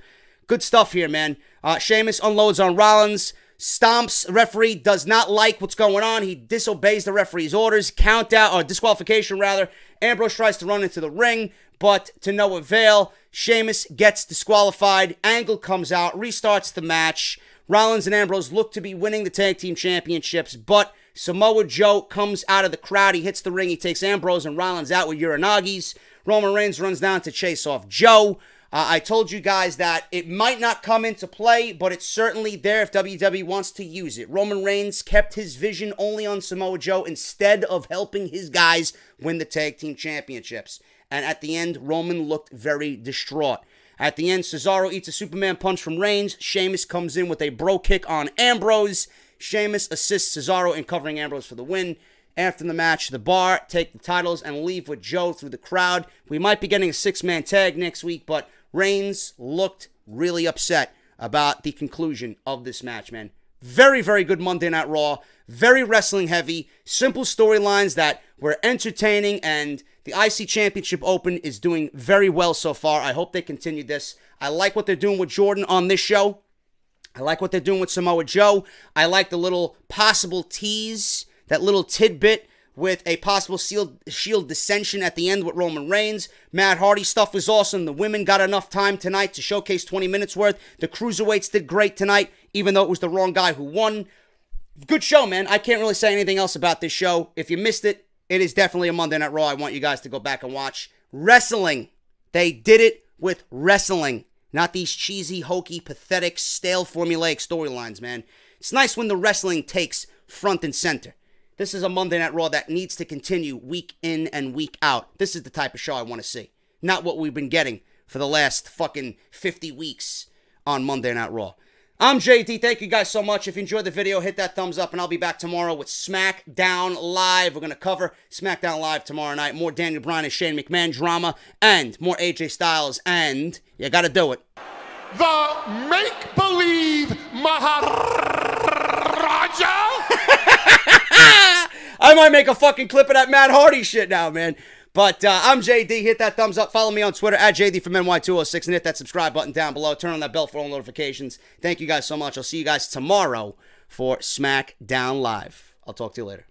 Good stuff here, man. Sheamus unloads on Rollins. Stomps. Referee does not like what's going on. He disobeys the referee's orders. Count out, or disqualification rather. Ambrose tries to run into the ring, but to no avail. Sheamus gets disqualified. Angle comes out, restarts the match. Rollins and Ambrose look to be winning the Tag Team Championships, but Samoa Joe comes out of the crowd. He hits the ring. He takes Ambrose and Rollins out with Uranagis. Roman Reigns runs down to chase off Joe. I told you guys that it might not come into play, but it's certainly there if WWE wants to use it. Roman Reigns kept his vision only on Samoa Joe instead of helping his guys win the Tag Team Championships. And at the end, Roman looked very distraught. At the end, Cesaro eats a Superman punch from Reigns. Sheamus comes in with a bro kick on Ambrose. Sheamus assists Cesaro in covering Ambrose for the win. After the match, the Bar take the titles and leave with Joe through the crowd. We might be getting a 6-man tag next week, but Reigns looked really upset about the conclusion of this match, man. Very, very good Monday Night Raw. Very wrestling heavy. Simple storylines that were entertaining, and the IC Championship Open is doing very well so far. I hope they continue this. I like what they're doing with Jordan on this show. I like what they're doing with Samoa Joe. I like the little possible tease, that little tidbit with a possible Shield dissension at the end with Roman Reigns. Matt Hardy stuff was awesome. The women got enough time tonight to showcase 20 minutes worth. The Cruiserweights did great tonight, even though it was the wrong guy who won. Good show, man. I can't really say anything else about this show. If you missed it, it is definitely a Monday Night Raw. I want you guys to go back and watch. Wrestling. They did it with wrestling. Not these cheesy, hokey, pathetic, stale, formulaic storylines, man. It's nice when the wrestling takes front and center. This is a Monday Night Raw that needs to continue week in and week out. This is the type of show I want to see. Not what we've been getting for the last fucking 50 weeks on Monday Night Raw. I'm JD. Thank you guys so much. If you enjoyed the video, hit that thumbs up, and I'll be back tomorrow with SmackDown Live. We're going to cover SmackDown Live tomorrow night. More Daniel Bryan and Shane McMahon drama, and more AJ Styles, and you got to do it. The make-believe Maharaja? I might make a fucking clip of that Matt Hardy shit now, man. But I'm JD. Hit that thumbs up. Follow me on Twitter at JD from NY206 and hit that subscribe button down below. Turn on that bell for all notifications. Thank you guys so much. I'll see you guys tomorrow for SmackDown Live. I'll talk to you later.